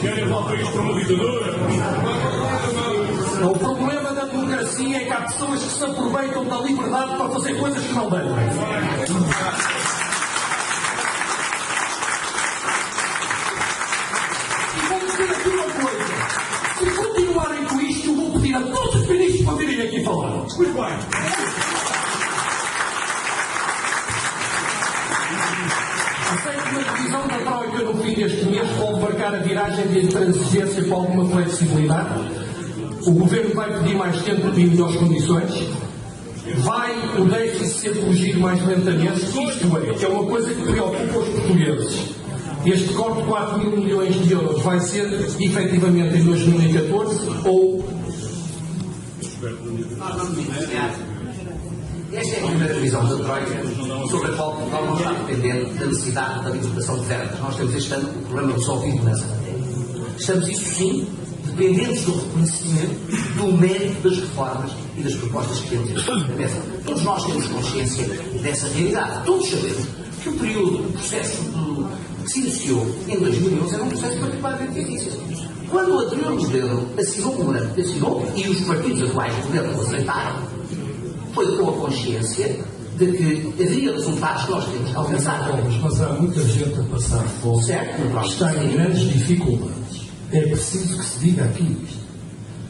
Querem levar o país para uma ditadura? O problema da democracia é que há pessoas que se aproveitam da liberdade para fazer coisas que não devem. E vou dizer aqui uma coisa. Se continuarem com isto, eu vou pedir a todos os ministros para virem aqui falar. Muito bem. Sei que na decisão da Troika no fim deste mês pode marcar a viragem de intransigência para alguma flexibilidade. O Governo vai pedir mais tempo e melhores condições. Vai o déficit ser corrigido mais lentamente. Isto é uma coisa que preocupa os portugueses. Este corte de 4 mil milhões de euros vai ser efetivamente em 2014 ou... Esta é a primeira revisão da Troika, sobre a qual Portugal não está dependendo da necessidade da libertação de verbas. Nós temos este ano o problema resolvido nessa matéria. Estamos, isso sim, dependentes do reconhecimento do mérito das reformas e das propostas que temos na mesa. Todos nós temos consciência dessa realidade. Todos sabemos que o período, o processo que se iniciou em 2011 era um processo particularmente difícil. Quando o anterior governo assinou o memorando que assinou, e os partidos atuais do governo o aceitaram, foi com a consciência de que havia resultados que nós temos que alcançar. Mas há muita gente a passar fome, certo, está em grandes dificuldades. É preciso que se diga aqui isto.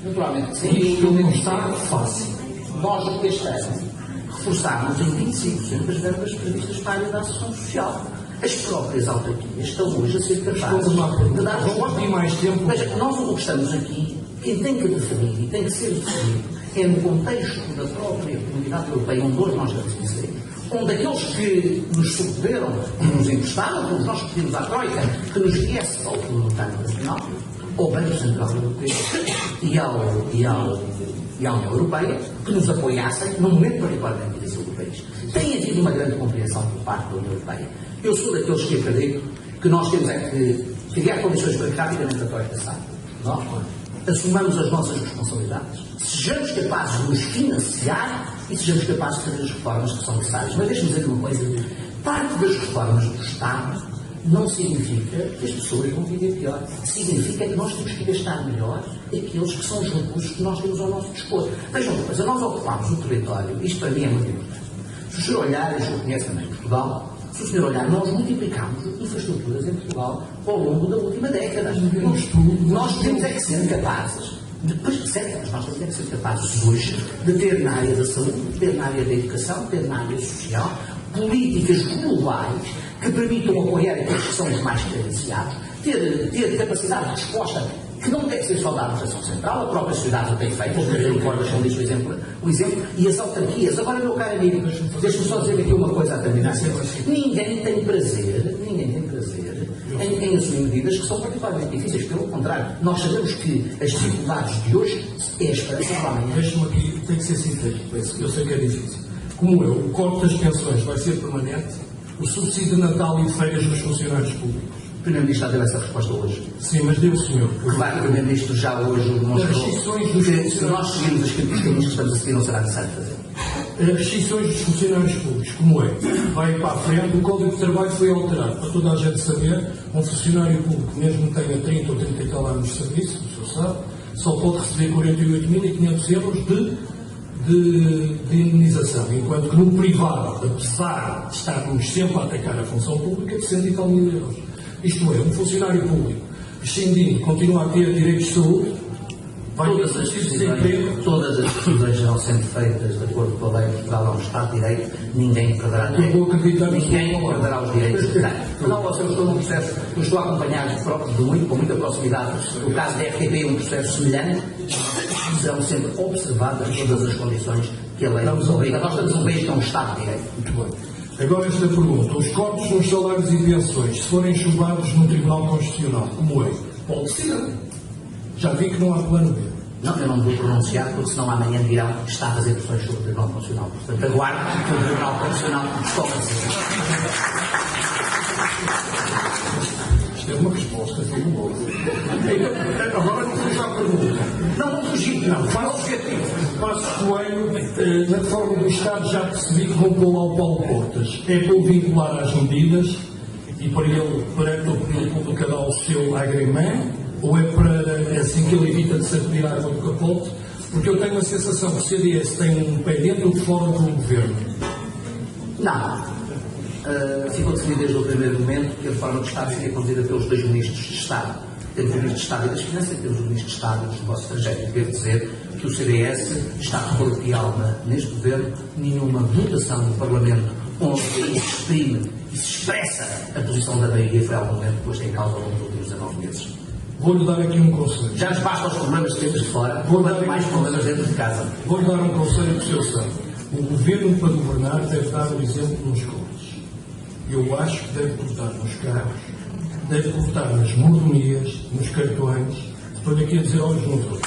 Naturalmente, sim. Isto não está fácil. Nós, este ano, reforçámos em 25% as verbas previstas para a área da assistência social. As próprias autarquias estão hoje a ser capazes de dar resposta. Mais tempo. Veja, nós o que estamos aqui, quem tem que definir e tem que ser definido, é no contexto da própria Comunidade Europeia, onde hoje nós estamos inserir, onde aqueles que nos socorreram, que nos emprestaram, como nós pedimos à Troika, que nos viesse ao Fundo Monetário Nacional, ao Banco Central Europeu e à União Europeia, que nos apoiassem num momento particularmente difícil do país. Tem havido uma grande compreensão por parte da União Europeia. Eu sou daqueles que acredito que nós temos é que criar condições para que rapidamente a Troika saia. Nós assumamos as nossas responsabilidades, sejamos capazes de nos financiar e sejamos capazes de fazer as reformas que são necessárias. Mas deixe-me dizer uma coisa: parte das reformas do Estado não significa que as pessoas vão viver pior. Significa que nós temos que gastar melhor aqueles que são os recursos que nós temos ao nosso dispor. Vejam uma coisa, nós ocupamos o território, isto para mim é muito importante. Se o senhor olhar, eu já conheço também Portugal, se o senhor olhar, nós multiplicamos infraestruturas em Portugal ao longo da última década. Nós temos é que ser capazes, depois de séculos, nós temos é que ser capazes hoje de ter na área da saúde, ter na área da educação, ter na área social, políticas globais que permitam apoiar aqueles que são os mais carenciados, ter capacidade de resposta que não tem que ser só da administração central, a própria sociedade o tem feito, os recordas são disso o exemplo, e as autarquias. Agora, meu caro amigo, deixe-me só dizer aqui uma coisa a terminar. Ninguém tem prazer em assumir medidas que são particularmente difíceis. Pelo contrário, nós sabemos que as dificuldades de hoje é a esperança do amanhã. Deixe-me aqui, tem que ser sincero, eu sei que é difícil. Como o corte das pensões vai ser permanente, o subsídio de Natal e de férias dos funcionários públicos. O Primeiro-Ministro já deu essa resposta hoje. Sim, mas deu o senhor. Claro, o Primeiro-Ministro já hoje demonstrou que se nós seguirmos os caminhos que estamos a seguir, não será necessário fazer. As restrições dos funcionários públicos, como é? Vai para a frente, o Código de Trabalho foi alterado. Para toda a gente saber, um funcionário público, mesmo que tenha 30 ou 30 e tal anos de serviço, o senhor sabe, só pode receber 48.500 euros de indenização, enquanto que no privado, apesar de estarmos sempre a atacar a função pública, de 100 e tal mil euros. Isto é, um funcionário público prescindindo, continua a ter direitos de saúde, vai todas as decisões serão sendo feitas de acordo com a lei de Portugal, é um Estado de Direito, ninguém perderá os direitos que tem. Não, eu estou num processo, eu estou a acompanhar com muita proximidade o caso da RTP, um processo semelhante, serão sempre observadas todas as condições que a lei nos obriga. Nós temos um país que é um Estado de Direito. Muito bem. Agora esta pergunta: os cortes nos salários e pensões, se forem julgados no Tribunal Constitucional, como é? Pode ser. Já vi que não há plano B. Não, eu não vou pronunciar, porque senão amanhã dirão que está a fazer pressões sobre o Tribunal Constitucional. Portanto, aguardo que o Tribunal Constitucional tome a decisão. Isto é uma resposta, filho bom. Agora não fuja à pergunta. Não vou fugir, não. Faço Coelho, na reforma do Estado, já percebi que vão pôr lá o Paulo Portas. É para o vincular às medidas e para ele, perante a opinião pública, dar o seu agreement, Ou é para é assim que ele evita de se atirar água do capote? Porque eu tenho a sensação que o CDS tem um pé dentro ou fora do governo. Não. Ficou definido desde o primeiro momento que a reforma do Estado seria conduzida pelos dois ministros de Estado. Temos o Ministro de Estado e das Finanças e temos o Ministro de Estado e dos Negócios Estrangeiros. Devo dizer que o CDS está coloquial neste governo, nenhuma votação no Parlamento onde se exprime e se expressa a posição da maioria foi algum momento posto em causa ao longo dos últimos 19 meses. Vou-lhe dar aqui um conselho. Já nos bastam os problemas que temos de fora, quanto mais problemas dentro de casa. Vou-lhe dar um conselho que o senhor sabe. O governo, para governar, deve dar o exemplo nos escolas. Eu acho que deve cortar nos carros, deve cortar nas mordomias, nos cartões. Estou-lhe aqui a dizer olhos no outro.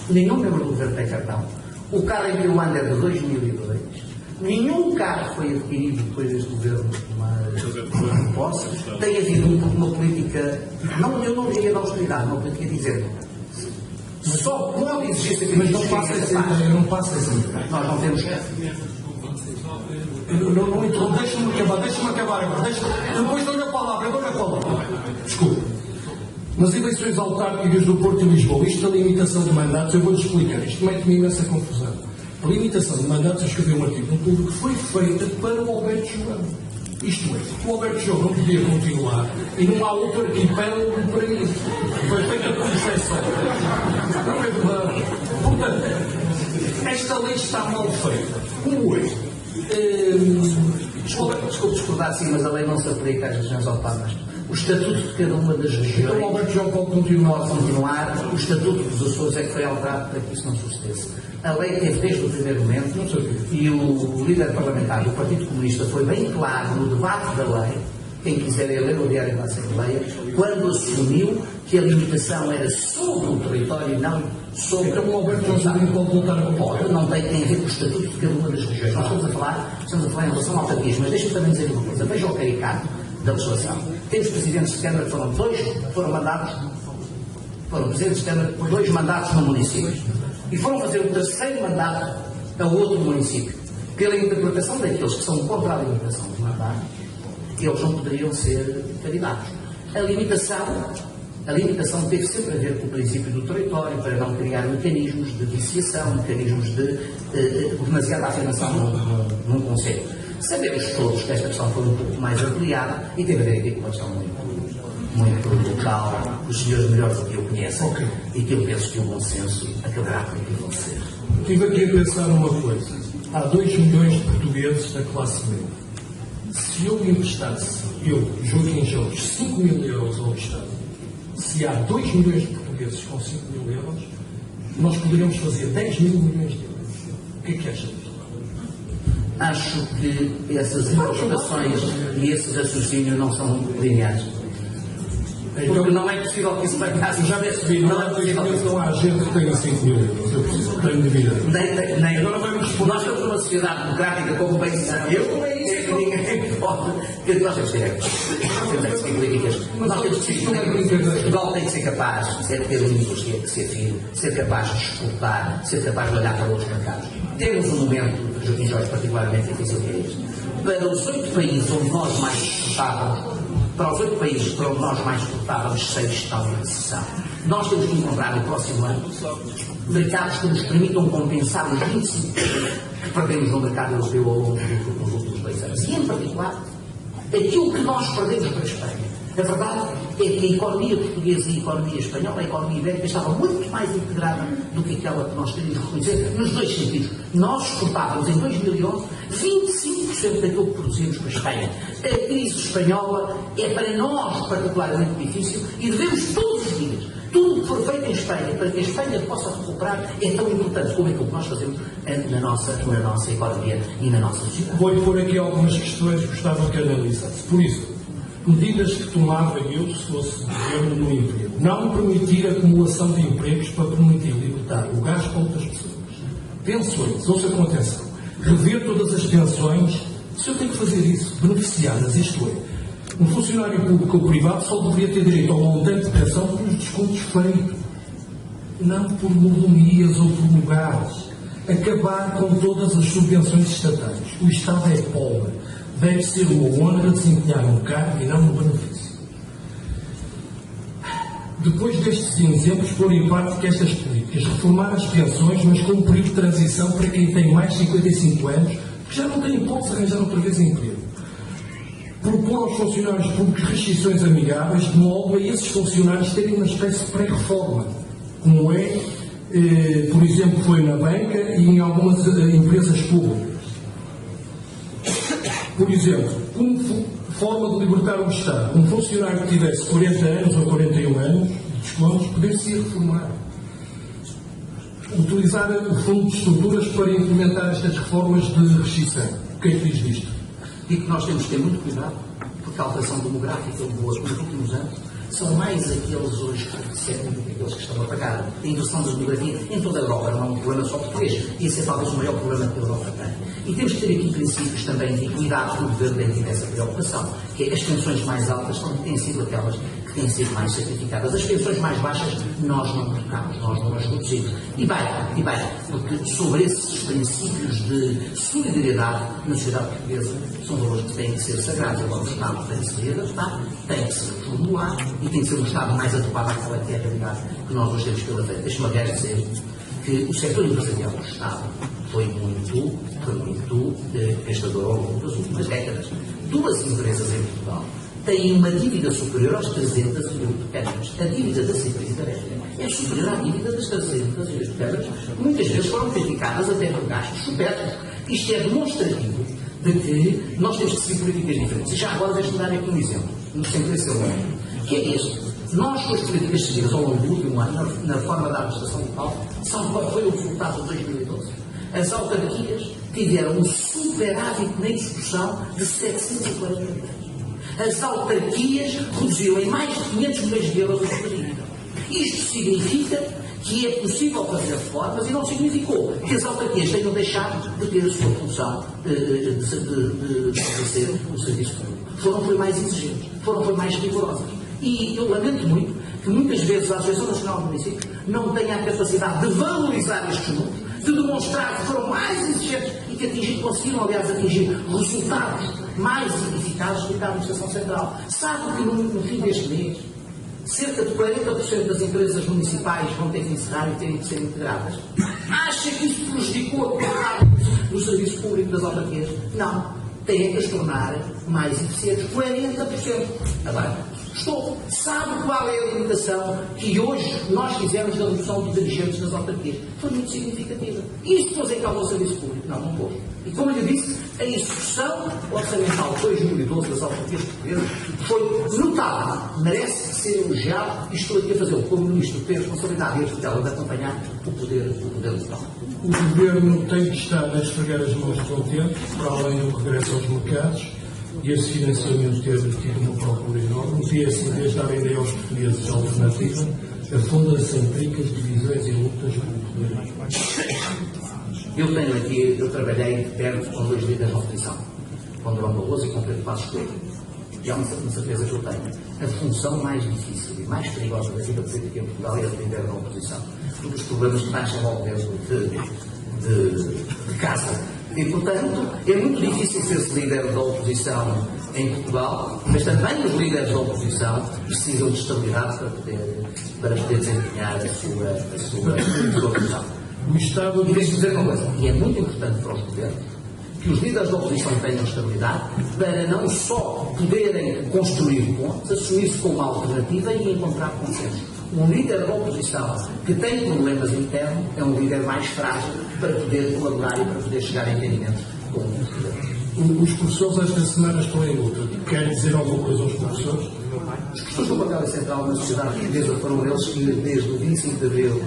Nenhum membro do governo tem cartão. O carro em Irlanda é de 2002. Nenhum carro foi adquirido depois deste governo de posse. Tem havido uma política, eu não diria de austeridade, uma política de dizer só pode existir aqui. Mas não passa essa ideia, não passa essa ideia. Nós não temos. Não interrompo, deixa-me acabar agora. Depois dou-lhe a palavra. Desculpe. Nas eleições autárquicas do Porto e Lisboa, isto da limitação de mandatos, eu vou-lhe explicar. Isto mete-me imensa confusão. A limitação de mandatos, eu escrevi um artigo no público, foi feita para o Alberto João. Isto é, o Alberto João não podia continuar e não há outro arquipélago para isso. Foi feita por exceção. Não é verdade. Portanto, esta lei está mal feita. Como é? Desculpe discordar, sim, mas a lei não se aplica às regiões autónomas. O estatuto de cada uma das regiões. Então o Alberto João pode continuar. O estatuto dos Açores é que foi alterado para que isso não sucedesse. A lei teve desde o primeiro momento e o líder parlamentar do Partido Comunista foi bem claro no debate da lei, quem quiser ler o Diário da Assembleia, quando assumiu que a limitação era sobre o território e não sobre... Então o Alberto João pode voltar a pode, não tem a ver com o estatuto de cada uma das regiões. Nós estamos a falar em relação a autarquias, mas deixa-me também dizer uma coisa. Veja o caricato da legislação. Temos presidentes de Câmara que foram presidentes de Câmara por 2 mandatos no município. E foram fazer o terceiro mandato a outro município. Pela interpretação daqueles que são contra a limitação de mandato, eles não poderiam ser candidatos. A limitação teve sempre a ver com o princípio do território, para não criar mecanismos de viciação, mecanismos de demasiada afirmação num conceito. Sabemos todos que esta questão foi um pouco mais ampliada e teve a ver aqui com uma questão muito local, os senhores melhores do que eu conhecem, e que eu penso que o bom senso acabará por prevalecer. Estive aqui a pensar uma coisa. Há 2 milhões de portugueses da classe média. Se eu emprestasse, Joaquim Jorge, 5 mil euros ao Estado, se há 2 milhões de portugueses com 5 mil euros, nós poderíamos fazer 10 mil milhões de euros. O que é que achas? Acho que essas interpretações e esse raciocínio não são lineares. Porque não é possível que isso fracasse. Já percebi, não é possível que não há gente que tenha 5 mil euros. Eu preciso, tenho de vida. Agora vamos responder. Nós temos uma sociedade democrática como bem sabe. Ninguém pode. Nós temos que ser políticas. Nós temos que ser Portugal tem que ser capaz de ter limites que ser firme, ser capaz de exportar, ser capaz de olhar para outros mercados. Temos um momento, Joaquim Jorge, particularmente difícil que é este. Para os 8 países onde nós mais exportávamos, para os 8 países para onde nós mais exportávamos, 6 estão em recessão. Nós temos que encontrar no próximo ano mercados que nos permitam compensar os 25% que perdemos no mercado europeu ao longo dos últimos 2 anos. E, em particular, aquilo que nós perdemos para a Espanha. A verdade é que a economia portuguesa e a economia espanhola, a economia ibérica, estava muito mais integrada do que aquela que nós teríamos de reconhecer, nos 2 sentidos. Nós exportávamos, em 2011, 25% daquilo que produzimos para a Espanha. A crise espanhola é para nós particularmente difícil e devemos todos os dias, tudo o que for feito em Espanha, para que a Espanha possa recuperar, é tão importante como aquilo que nós fazemos na nossa economia e na nossa sociedade. Vou-lhe pôr aqui algumas questões que gostava que analisasse. Por isso, medidas que tomava eu, se fosse governo no emprego. Não permitir a acumulação de empregos para permitir libertar o gás para outras pessoas. Pensões, ouça com atenção. Rever todas as pensões. Se eu tenho que fazer isso, beneficiadas, isto é, um funcionário público ou privado só deveria ter direito ao montante de pensão por os descontos feitos. Não por mordomias ou por lugares. acabar com todas as subvenções estatais. O Estado é pobre. Deve ser uma honra desempenhar um cargo e não um benefício. Depois destes exemplos, pôr em prática estas políticas, reformar as pensões, mas com um período de transição para quem tem mais de 55 anos, que já não tem hipótese de arranjar outra vez emprego. Propor aos funcionários públicos restrições amigáveis, de modo a esses funcionários terem uma espécie de pré-reforma, como por exemplo, foi na banca e em algumas empresas públicas. Por exemplo, como forma de libertar o Estado, um funcionário que tivesse 40 anos ou 41 anos de descontos, poder-se reformar. Utilizar o Fundo de Estruturas para implementar estas reformas de rescisão. O que é que diz disto? E que nós temos que ter muito cuidado, porque a alteração demográfica nos últimos anos são mais aqueles hoje que recebem do que aqueles que estão a pagar. A inversão da demografia em toda a Europa não é um problema só português. Esse é talvez o maior problema que a Europa tem. E temos que ter aqui princípios também de cuidado que o governo tem tido essa preocupação, que é as pensões mais altas têm sido aquelas que têm sido mais sacrificadas. As pensões mais baixas nós não tocamos, nós não as reduzimos. E bem, porque sobre esses princípios de solidariedade na sociedade portuguesa são valores que têm que ser sagrados. Agora o Estado tem que se readaptar, tem que se reformular e tem que ser um Estado mais adequado àquela que é a realidade que nós hoje temos pela frente. Deixe-me aliás dizer que o setor empresarial do Estado foi muito gastador ao longo das últimas décadas. Duas empresas em Portugal têm uma dívida superior aos 308 câmaras. A dívida da Citriz é superior à dívida das 308 câmaras, que muitas vezes foram criticadas até por gastos supérfluos. Isto é demonstrativo de que nós temos que seguir políticas diferentes. E já agora deixe-me dar aqui um exemplo, sem querer ser longo, que é este. Nós, com as políticas seguidas ao longo do último ano, na reforma da administração local, foi o resultado de 2012. As autarquias tiveram um superávit na execução de 740 milhões. As autarquias reduziram em mais de 500 milhões de euros a sua dívida. Isto significa que é possível fazer reformas e não significou que as autarquias tenham deixado de ter a sua função de ser o serviço público. Foi mais exigentes, foi mais rigorosas. E eu lamento muito que muitas vezes a Associação Nacional do Município não tenha a capacidade de valorizar estes números, de demonstrar que foram mais exigentes e que conseguiram, aliás, atingir resultados mais eficazes do que a Administração Central. Sabe que no fim deste mês, cerca de 40% das empresas municipais vão ter que encerrar e terem que ser integradas? Acha que isso prejudicou a qualidade do serviço público das autarquias? Não. Tem que as tornar mais eficientes. 40%. Agora, sabe qual é a limitação que hoje nós fizemos da redução de dirigentes das autarquias? Foi muito significativa. Isto pôs em causa o serviço público? Não pôs. E como eu lhe disse, a execução orçamental de 2012 das autarquias portuguesas foi notável. Merece ser elogiado e estou aqui a fazê-lo como Ministro que tem a responsabilidade e a tutela de acompanhar o poder local. O Governo tem que estar a esfregar as mãos contente, para além do regresso aos mercados, e esse financiamento ter tido uma procura enorme. Devia, assim, em vez de dar a ideia aos portugueses alternativa, afunda-se em tricas, divisões e lutas pelo poder. Eu trabalhei de perto com dois líderes da oposição, com Durão Barroso e com Pedro Passos Coelho. E há uma certeza que eu tenho. A função mais difícil e mais perigosa da vida política em Portugal é a de líder da oposição. Um dos problemas que nascem logo dentro de casa. E, portanto, é muito difícil ser-se líder da oposição em Portugal, mas também os líderes da oposição precisam de estabilidade para poder desempenhar a sua função. O Estado... E deixe-me dizer uma coisa, e é muito importante para os governos que os líderes da oposição tenham estabilidade para não só poderem construir pontes, assumir-se como alternativa e encontrar consenso. Um líder da oposição que tem problemas internos é um líder mais frágil para poder colaborar e para poder chegar a entendimento com o governo. Os professores esta semana estão em luta. Querem dizer alguma coisa aos professores? Os professores do papel central na sociedade portuguesa foram eles que, desde o 25 de abril,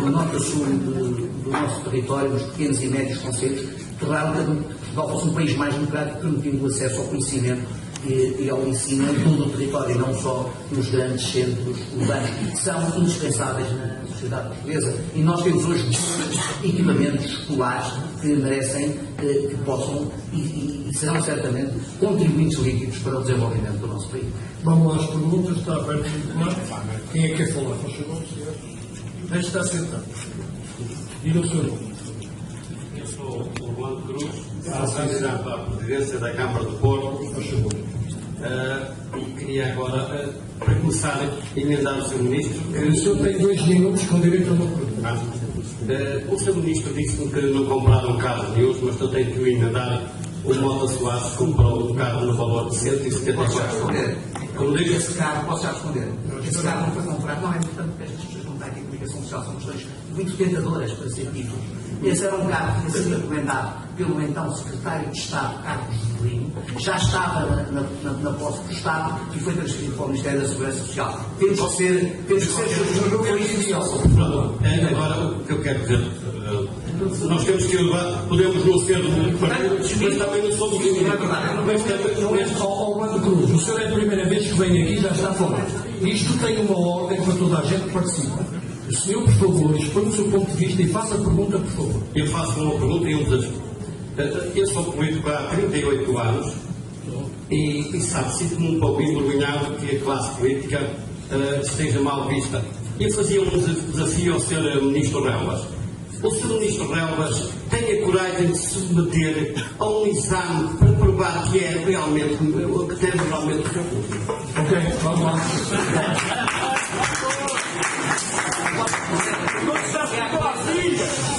no norte a sul do nosso território, nos pequenos e médios concelhos, tornaram que Portugal fosse um país mais democrático, permitindo o acesso ao conhecimento e ao ensino em todo o território, não só nos grandes centros urbanos, que são indispensáveis na sociedade portuguesa. E nós temos hoje equipamentos escolares que merecem, que possam e serão certamente contribuintes líquidos para o desenvolvimento do nosso país. Vamos lá às perguntas, está aberto o microfone. Quem é que quer falar? Por favor, deixe estar sentado. Diga o seu nome. Eu sou o Orlando Cruz, sou candidato à presidência da Câmara do Porto e queria agora, para começar, emendar o Sr. Ministro. O senhor tem 2 minutos com direito a uma pergunta. O Sr. Ministro disse-me que não compraram carros nenhum, mas eu tenho que o emendar. O Mota Soares comprou um carro no valor de 174. Como diz, Esse carro, posso já responder? Esse carro não foi comprado, não é importante porque estas pessoas não têm aqui comunicação social, são questões muito tentadoras para ser dito. Esse era um carro que tinha sido encomendado pelo então Secretário de Estado, Carlos Juscelino, já estava na posse do Estado e foi transferido para o Ministério da Segurança Social. Temos que ser agora o que eu quero dizer, nós temos que levar, podemos não ser mas também não somos Orlando Cruz, o senhor é a primeira vez que vem aqui e já está a falar. Isto tem uma ordem para toda a gente que participa. O senhor, por favor, expõe o seu ponto de vista e faça a pergunta, por favor. Eu faço uma pergunta e um desafio. Eu sou político há 38 anos e sabe, sinto-me um pouco envergonhado que a classe política esteja mal vista. Eu fazia um desafio ao Sr. Ministro Relvas. O Sr. Ministro Relvas tem a coragem de se submeter a um exame para provar que é realmente, que tem realmente o seu público. Ok, vamos lá.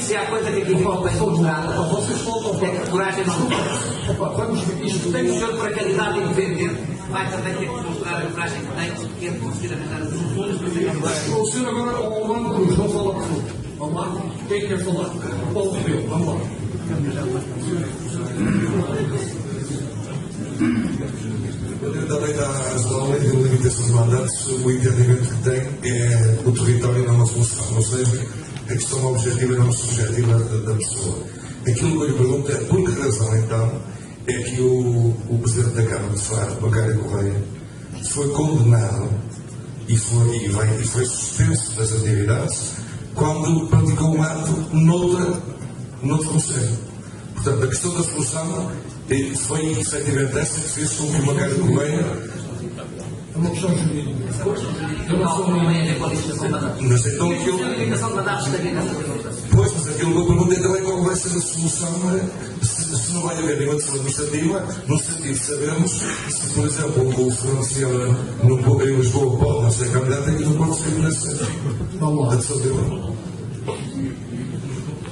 Se há coisa que aqui ficou bem mostrada, Vocês voltam é que a coragem não tem. Vamos ver isto. Tem o senhor para candidato independente, vai também ter que mostrar a coragem que tem, que é de conseguir arranjar as soluções para ser candidato. O senhor agora, Orlando Cruz, vamos falar por favor. Vamos lá. Quem quer falar? Paulo Rebelo, vamos lá. Da lei da lei de limitação de mandatos, o entendimento que tem é o território não é uma solução, ou seja, a questão objetiva não é subjetiva da pessoa. Aquilo que eu lhe pergunto é por que razão então é que o Presidente da Câmara de Faro, Bacário Correia, foi condenado e foi suspenso das atividades quando praticou um ato noutro conselho. Portanto, a questão da solução foi efetivamente essa que fez com que o Bacário Correia. É uma questão jurídica. Não tem a ver com a licitação de mandatos. Mas então aquilo. A limitação de mandatos tem a ver com a licitação. Pois, mas aquilo que eu pergunto então é qual vai ser a solução, se não vai haver nenhuma decisão administrativa, no sentido de sabermos se, por exemplo, o Fernando Silva em Lisboa pode não ser candidato e não pode ser nessa Vamos lá. decisão.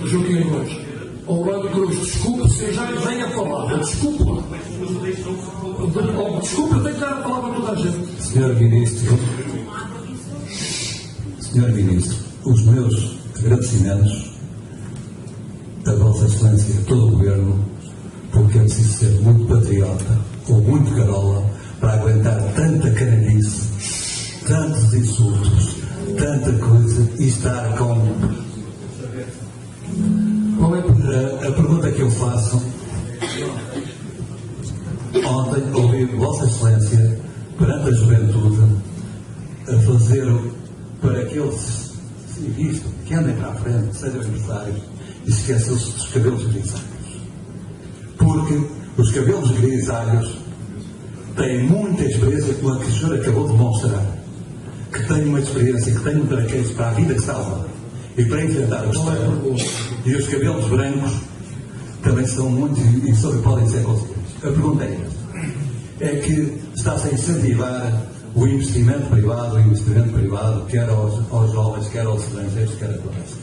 Joaquim Gomes. Orlando Cruz, desculpe, eu já lhe venho a falar. Desculpe. Desculpe, eu tenho que dar a palavra a toda a gente. Senhor Ministro, os meus agradecimentos a Vossa Excelência e a todo o Governo, porque é preciso ser muito patriota ou muito carola para aguentar tanta canalice, tantos insultos, tanta coisa e estar com. Qual é a pergunta que eu faço? Ontem ouvi Vossa Excelência perante a juventude a fazer para que eles se vistam, que andem para a frente, sejam empresários e esquecem-se dos cabelos grisalhos. Porque os cabelos grisalhos têm muita experiência, como a que o senhor acabou de demonstrar, que têm uma experiência, que têm um traquejo para a vida que está a levar e para enfrentar o externo. E os cabelos brancos também são muito e podem ser conseguidos. A pergunta é esta. É que está-se a incentivar o investimento privado, quer aos jovens, quer aos estrangeiros, quer a todos.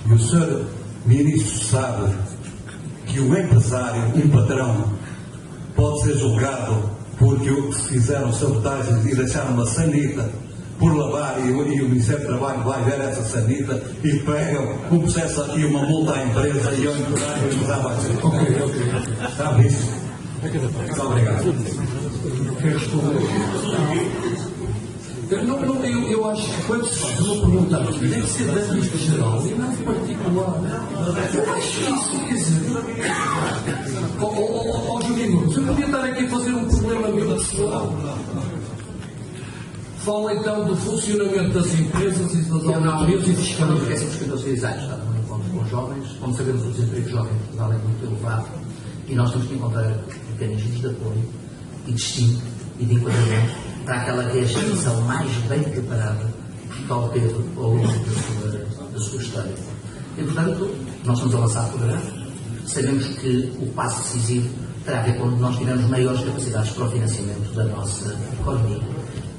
E o senhor Ministro sabe que o empresário, um patrão, pode ser julgado porque fizeram sabotagens e deixaram uma sanita por lavar e o Ministério do Trabalho vai ver essa sanita e pegam um processo e uma multa à empresa e ao empresário vai ser. Ok. Sabe isso? Muito obrigado. Quer responder? Eu acho que quando se faz uma pergunta aqui, deve ser da vista geral e não particular. Eu acho isso, quer dizer. Joaquim Gomes, eu podia estar aqui a fazer um problema meu pessoal. Fala então do funcionamento das empresas e das autarquias e fiscalidade. Não esquecemos que 12 anos está no encontro com os jovens. Como sabemos, o desemprego jovem em Portugal é muito elevado e nós temos que encontrar mecanismos de apoio e de estímulo e de enquadramento para aquela que é a geração mais bem preparada que Portugal teve ao longo da sua história. E, portanto, Nós estamos a lançar programas, sabemos que o passo decisivo terá a ver quando nós tivermos maiores capacidades para o financiamento da nossa economia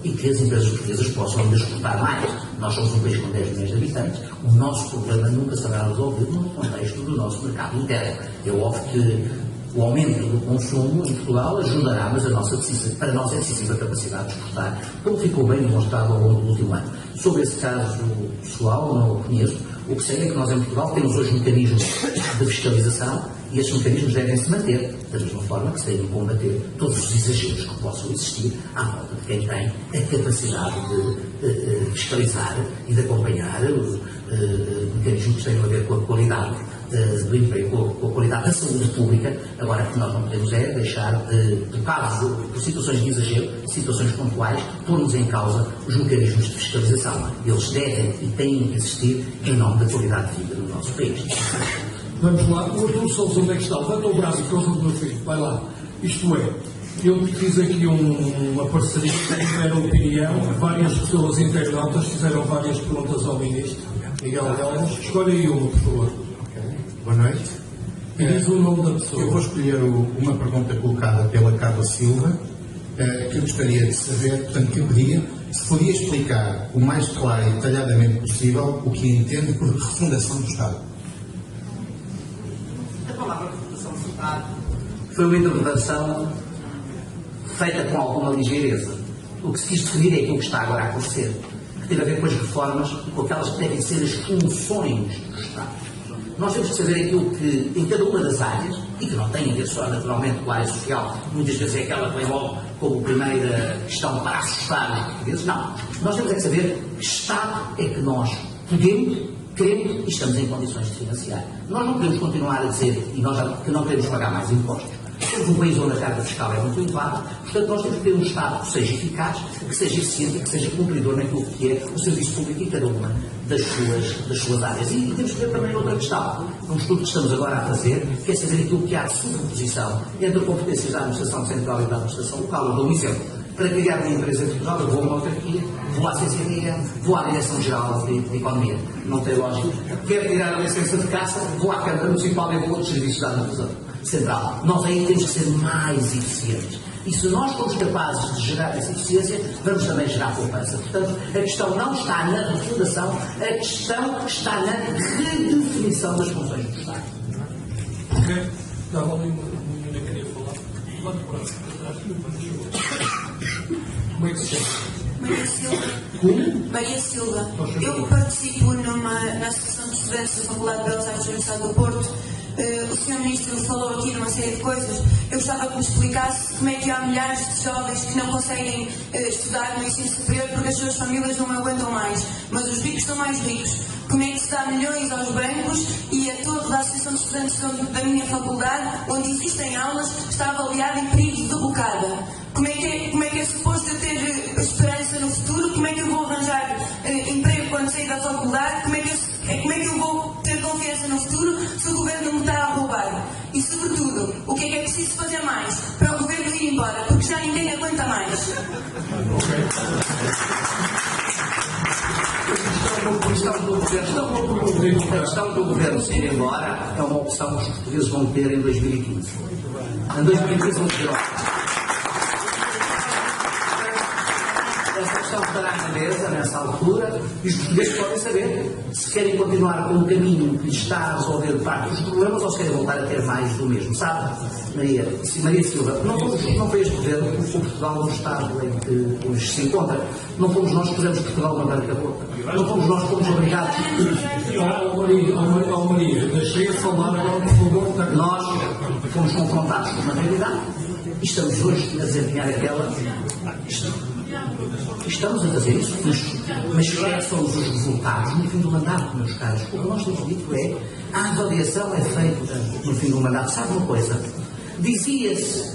e que as empresas portuguesas possam ainda exportar mais. Nós somos um país com 10 milhões de habitantes. O nosso problema nunca será resolvido no contexto do nosso mercado interno. É óbvio que o aumento do consumo em Portugal ajudará, mas para nós é decisiva a capacidade de exportar, como ficou bem demonstrado ao longo do último ano. Sobre esse caso pessoal, não o conheço. O que sei é que nós em Portugal temos hoje mecanismos de fiscalização e esses mecanismos devem se manter, da mesma forma que se devem combater todos os exageros que possam existir à volta de quem tem a capacidade de fiscalizar e de acompanhar mecanismos que tenham a ver com a qualidade do emprego, com a qualidade da saúde pública. Agora, o que nós não podemos é deixar de, por situações de exagero, situações pontuais, pôr-nos em causa os mecanismos de fiscalização. Eles devem e têm que existir em nome da qualidade de vida do nosso país. Vamos lá, o Artur Sousa, onde é que está? Levanta o braço por causa do meu filho, vai lá. Isto é, eu fiz aqui uma parceria, tiveram opinião, várias pessoas internautas fizeram várias perguntas ao Ministro Miguel Galvas. Escolha aí uma, por favor. Boa noite. E diz o nome da pessoa. Eu vou escolher uma pergunta colocada pela Carla Silva, que eu gostaria de saber, portanto, que eu pedia, se podia explicar o mais claro e detalhadamente possível o que entende por refundação do Estado. A palavra refundação do Estado foi uma interpretação feita com alguma ligeireza. O que se quis definir é aquilo que está agora a acontecer, que tem a ver com as reformas e com aquelas que devem ser as funções do Estado. Nós temos que saber aquilo que, em cada uma das áreas, e que não tem a ver só naturalmente com a área social, muitas vezes é aquela que vem logo como primeira questão para assustar os portugueses. Não. Nós temos que saber que Estado é que nós podemos, queremos e estamos em condições de financiar. Nós não podemos continuar a dizer que não queremos pagar mais impostos. Temos um país onde a carga fiscal é muito elevada, portanto nós temos que ter um Estado que seja eficaz, que seja eficiente e que seja cumpridor naquilo que é o serviço público em cada uma das suas áreas. E temos que ter também outra questão. Um estudo que estamos agora a fazer, que é saber aquilo que há de sobreposição entre competências da administração central e da administração local. Eu dou um exemplo. Para criar uma empresa em Portugal, eu vou a uma autarquia, vou à CCDR, vou à Direção-Geral de Economia. Não tem lógica. Quero tirar a licença de caça, vou à Câmara Municipal e vou a outros serviços da administração central. Nós aí temos que ser mais eficientes. E se nós formos capazes de gerar essa eficiência, vamos também gerar poupança. Portanto, a questão não está na refundação, a questão está na redefinição das funções do Estado. Ok? Dava ali uma menina que queria falar. Levanta o braço para trás. Como é que se chama? Maria Silva. Como? Maria Silva. Eu participo na Associação de Estudantes da Faculdade de Belas Artes da Universidade do Porto. O Sr. Ministro falou aqui numa série de coisas. Eu gostava que me explicasse como é que há milhares de jovens que não conseguem estudar no ensino superior porque as suas famílias não aguentam mais. Mas os ricos são mais ricos. Como é que se dá milhões aos brancos e a toda a Associação de Estudantes da minha faculdade, onde existem aulas, está avaliada em perigo de derrocada? Como é que é suposto eu ter esperança no futuro? Como é que eu vou arranjar emprego quando sair da faculdade? Como é que eu vou ter confiança no futuro se o governo me está a roubar? E, sobretudo, o que é preciso fazer mais para o governo ir embora? Porque já ninguém aguenta mais. A questão do governo se ir embora é uma opção que os portugueses vão ter em 2015. Em 2015 vão ter essa questão estará na mesa nessa altura e os portugueses podem saber se querem continuar com um caminho que está a resolver parte dos problemas ou se querem voltar a ter mais do mesmo, sabe? Maria Silva, não foi este governo que pôs Portugal no estado em que hoje se encontra. Não fomos nós que pusemos Portugal na bancarrota. Não fomos nós que fomos obrigados. Maria, deixei a falar agora, por favor. Nós fomos confrontados com uma realidade e estamos hoje a desempenhar aquela. Estamos a fazer isso, mas esqueçam-nos os resultados no fim do mandato, meus caros. O que nós temos dito é a avaliação é feita no fim do mandato. Sabe uma coisa? Dizia-se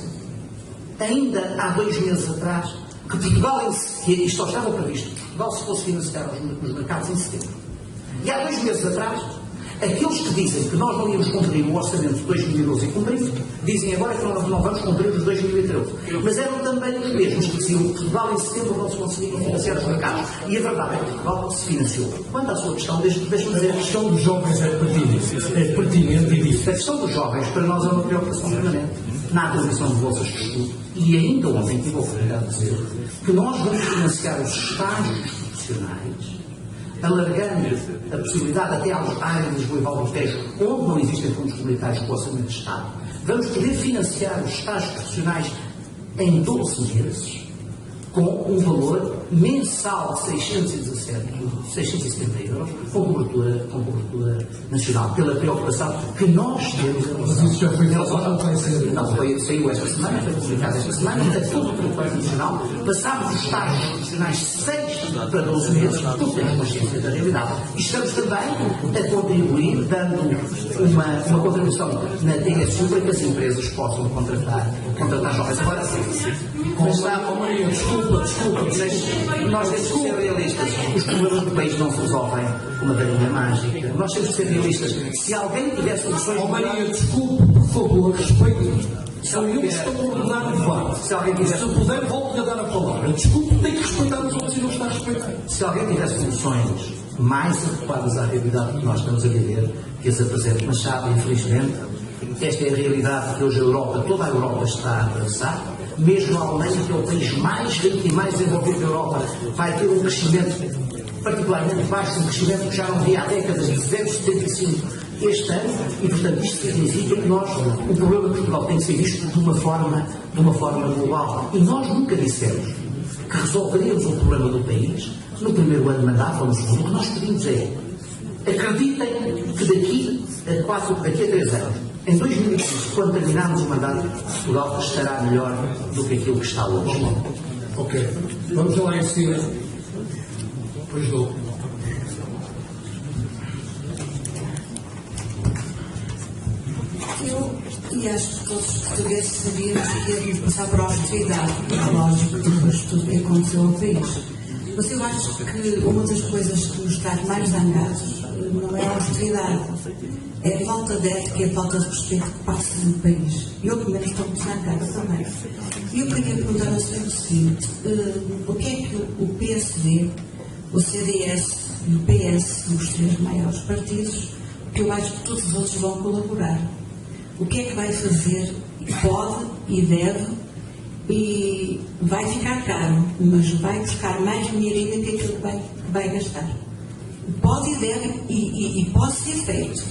ainda há 2 meses atrás que Portugal, que isto só estava previsto, Portugal se fosse financiar nos mercados em setembro. E há 2 meses atrás Aqueles que dizem que nós não íamos cumprir o orçamento de 2012 e cumprimos, dizem agora que nós não vamos cumprir os de 2013. Mas eram também os mesmos que diziam que Portugal em setembro não se conseguia financiar os mercados. E a verdade é que Portugal se financiou. Quanto à sua questão, deixe-me dizer, A questão dos jovens é pertinente e difícil. a questão dos jovens para nós é uma preocupação permanente. Na atribuição de bolsas de estudo, e ainda ontem tive a oportunidade de dizer que nós vamos financiar os estágios profissionais, alargando a possibilidade até à área de Lisboa e Val do Tejo, onde não existem fundos comunitários com o orçamento de Estado. Vamos poder financiar os estágios profissionais em 12 meses, com um valor mensal de 670 euros, com cobertura nacional, pela preocupação que nós temos. Mas isso já foi falado, não vai ser. Não, saiu esta semana, foi publicado esta semana, e todo o preocupante nacional, passámos os estágios profissionais 6 para 12 meses, porque temos consciência da realidade. E estamos também a contribuir, dando uma contribuição na TSU para que as empresas possam contratar jovens. Agora, Maria, desculpa. nós temos que ser realistas. Os problemas do país não se resolvem com uma varinha mágica. Nós temos que ser realistas. Se alguém tiver soluções... Maria, desculpe, por favor, respeite. São eu que estou a ordenar o debate. Se puder, volte a dar a palavra. Desculpe, tem que respeitar os outros e não está a respeitar. Se alguém tiver soluções mais adequadas à realidade que nós estamos a viver, que as apresente, mas sabe, infelizmente, esta é a realidade que hoje toda a Europa está a atravessar. Mesmo a Alemanha, que é o país mais rico e mais desenvolvido da Europa, vai ter um crescimento particularmente baixo, um crescimento que já não via há décadas, de 0,75 este ano, e portanto isto significa que o problema de Portugal tem que ser visto de uma forma global. E nós nunca dissemos que resolveríamos o problema do país no primeiro ano de mandato, o que nós pedimos é, acreditem que daqui a 3 anos, em 2015, quando terminarmos o mandato, Portugal estará melhor do que aquilo que está hoje. Ok. Vamos lá em cima. Pois dou. Eu e acho que todos os portugueses sabíamos que íamos passar por austeridade, lógico, depois de tudo o que aconteceu ao país. Mas eu acho que uma das coisas que nos traz mais zangados não é a austeridade, é a falta de ética e a falta de respeito que passa no país. Eu, pelo menos, estou muito zangada também. E eu queria perguntar ao senhor o seguinte: o que é que o PSD, o CDS e o PS, os 3 maiores partidos, que eu acho que todos os outros vão colaborar, o que é que vai fazer, pode e deve, e vai ficar caro, mas vai buscar mais dinheiro ainda que aquilo que vai gastar? Pode e deve, e pode ser feito.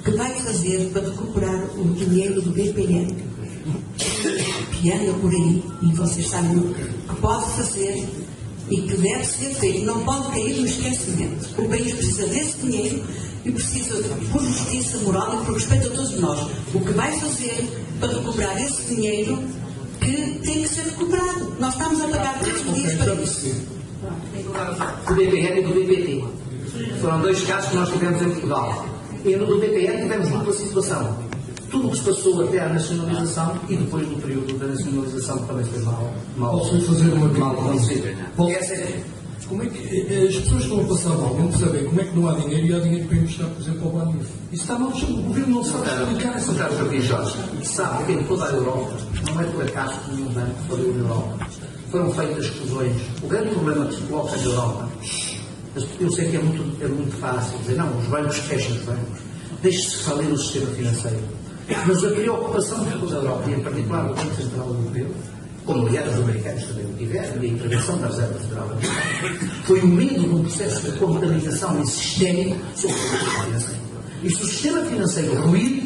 Que vai fazer para recuperar o dinheiro do BPN, que anda por aí, e vocês sabem o que pode fazer e que deve ser feito, não pode cair no esquecimento. O país precisa desse dinheiro e precisa, por justiça moral e por respeito a todos nós, o que vai fazer para recuperar esse dinheiro que tem que ser recuperado. Nós estamos a pagar 3 dias para isso. Do BPN e do BPT. Foram 2 casos que nós tivemos em Portugal. E no do BPN tivemos dupla situação. Tudo o que se passou até à nacionalização e depois do período da nacionalização, que também foi mal fazer uma conduzido. Como é que as pessoas estão a passar mal, não percebem como é que não há dinheiro e há dinheiro para investir, por exemplo, ao Banif? Isso está mal, o governo não sabe explicar essa coisa. Jorge, sabe que em toda a Europa, não é por acaso que nenhum banco faliu na Europa, foram feitas fusões. O grande problema que se coloca na Europa, eu sei que é muito fácil dizer, não, os bancos fecham os bancos, deixe-se falir o sistema financeiro. Mas a preocupação de toda a Europa, e em particular do Banco Central Europeu, como aliás os americanos também o tiveram, e a intervenção da Reserva Federal Americana, foi o medo de um processo de contaminação sistémico sobre o sistema financeiro. E se o sistema financeiro ruir,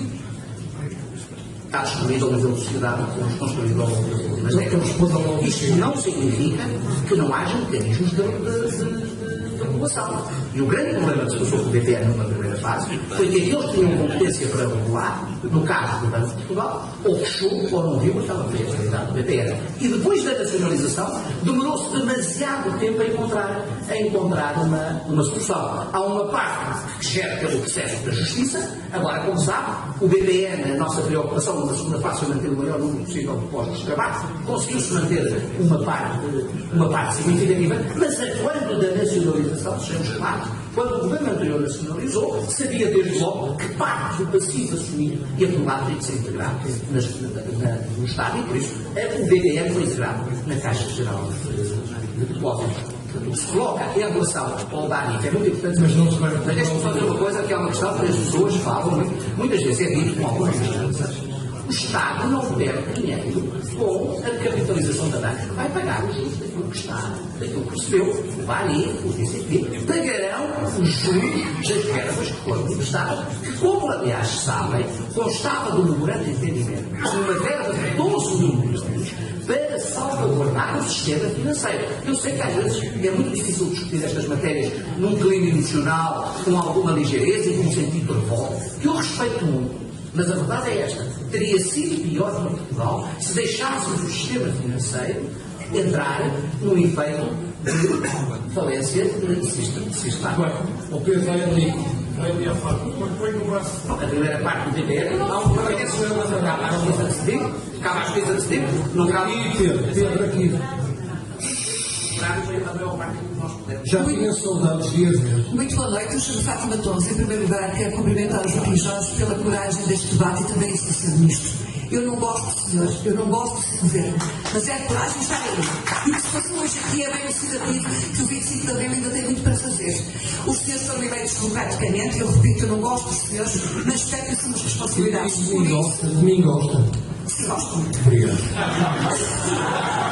está destruído ao nível da sociedade, que temos construído ao longo das últimas décadas. Isto não significa que não haja mecanismos de regulação. E o grande problema que se passou com o BPN numa primeira fase foi que aqueles que tinham competência para regular, no caso do Banco de Portugal, ou fechou ou não viu aquela prioridade do BPN. E depois da nacionalização, demorou-se demasiado tempo a encontrar uma solução. Há uma parte que gera pelo processo da justiça. Agora, como sabe, o BPN, a nossa preocupação na segunda fase foi manter o maior número possível de postos de trabalho. Conseguiu-se manter uma parte significativa, mas a quando da nacionalização, sejamos claros, Quando o governo anterior nacionalizou, sabia desde logo que parte do passivo assumido e acumulado tem que ser integrado no Estado, e por isso o VDM foi integrado na Caixa Geral de Depósitos. Se coloca em relação ao DANI, que é muito importante, mas deixe-me só dizer uma coisa, que é uma questão que as pessoas falam, muitas vezes é dito com alguma instância. O Estado não perde dinheiro com a capitalização da banca, que vai pagar os juros daquilo que está, daquilo que recebeu, o BANI, o DCP, pagarão os juros das verbas que foram emprestadas, que, como aliás sabem, constava do memorando de entendimento, uma verba de 12 milhões para salvaguardar o sistema financeiro. Eu sei que às vezes é muito difícil discutir estas matérias num clima emocional, com alguma ligeireza e com um sentido de revolta, que eu respeito muito. Mas a verdade é esta: teria sido pior para Portugal se deixássemos o sistema financeiro entrar no efeito de falência sistemática. O Pedro vai ali. A primeira parte do DPR não há um pagamento acaba às 15 de setembro, acaba às 15 de setembro, não cabe. Pedro, aqui. Já tinha saudades dias mesmo. Muito boa noite, eu chamo Fátima Tons. Em primeiro lugar, quero cumprimentar o Joaquim Jorge pela coragem deste debate e também esse Sr. Ministro. Eu não gosto de senhores, eu não gosto de governo, mas é a coragem estar aí. E o que se passou hoje aqui é bem elucidativo que o 25 de abril ainda tem muito para fazer. Os senhores foram eleitos democraticamente, eu repito, eu não gosto dos senhores, mas espero que assumam as responsabilidades. De mim gosta. Sim, gosto muito. Obrigado.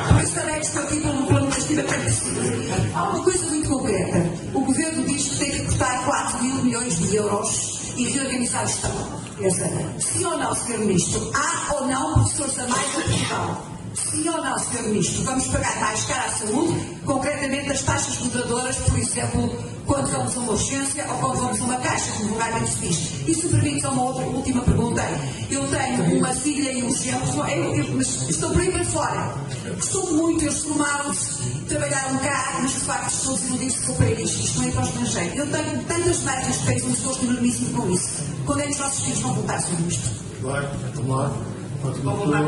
Por isso também estou aqui com um plano de estima para decidir. Há uma coisa muito concreta. O governo diz que tem que cortar 4 mil milhões de euros e reorganizar o Estado. Sim ou não, Sr. Ministro? Há ou não professores a mais em Portugal? Sim ou não, Sr. Ministro? Vamos pagar mais cara à saúde, concretamente as taxas moderadoras, por exemplo, quando vamos a uma urgência ou quando vamos a uma caixa, como vulgarmente se diz. E se permite só uma outra última pergunta. Eu tenho uma filha e um genro, mas estou por aí para fora. Gostou muito, eles formaram-se, trabalharam cá, mas de facto estou desiludido com o país. Isto não é para o estrangeiro. Eu tenho tantas marcas neste país, mas gosto enormíssimo com isso. Quando é que os nossos filhos vão voltar, Sr. Ministro? Vamos lá. Vão voltar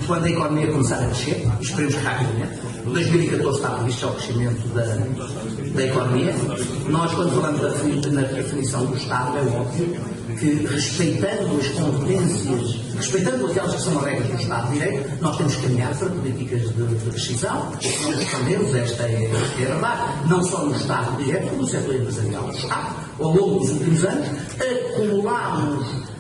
quando a economia começar a crescer, esperemos que rapidamente. 2014 está previsto o crescimento da economia. Nós, quando falamos na definição do Estado, é óbvio que, respeitando as competências, respeitando aquelas que são as regras do Estado de Direito, nós temos que caminhar para políticas de rescisão. Nós respondemos, esta é a verdade, não só no Estado de Direito, como no setor empresarial do Estado. Ao longo dos últimos anos,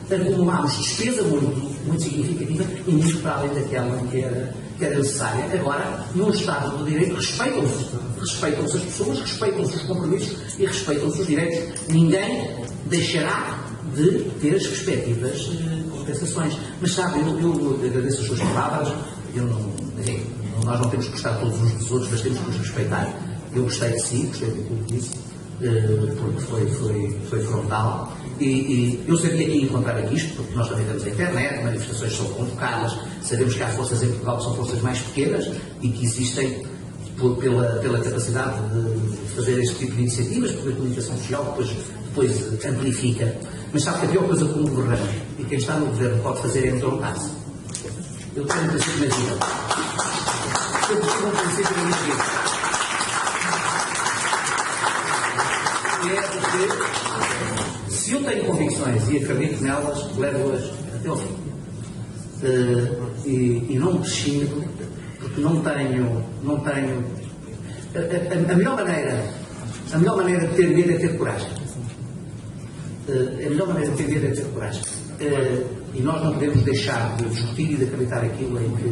acumulámos despesa muito significativa e muito para além daquela que era necessária. Agora, num Estado de Direito, respeitam-se as pessoas, respeitam-se os compromissos e respeitam-se os direitos. Ninguém deixará de ter as respectivas compensações. Mas sabe, eu agradeço as suas palavras, nós não temos que gostar todos uns dos outros, mas temos que nos respeitar. Eu gostei de si, gostei daquilo que disse, porque foi frontal. E eu sabia que ia encontrar aqui isto, porque nós também temos a internet, manifestações são convocadas, sabemos que há forças em Portugal que são forças mais pequenas e que existem pela capacidade de fazer este tipo de iniciativas, porque a comunicação social depois amplifica. Mas sabe que a pior coisa que um governo e quem está no governo pode fazer é entornar-se. Eu tenho um princípio na vida. Eu tenho um princípio na minha vida. É porque, se eu tenho convicções e acredito nelas, levo-as até ao fim. E não prescindo, porque não tenho. A melhor maneira de ter medo é ter coragem. A melhor maneira de ter medo é ter coragem. E nós não podemos deixar de discutir e de acreditar aquilo em que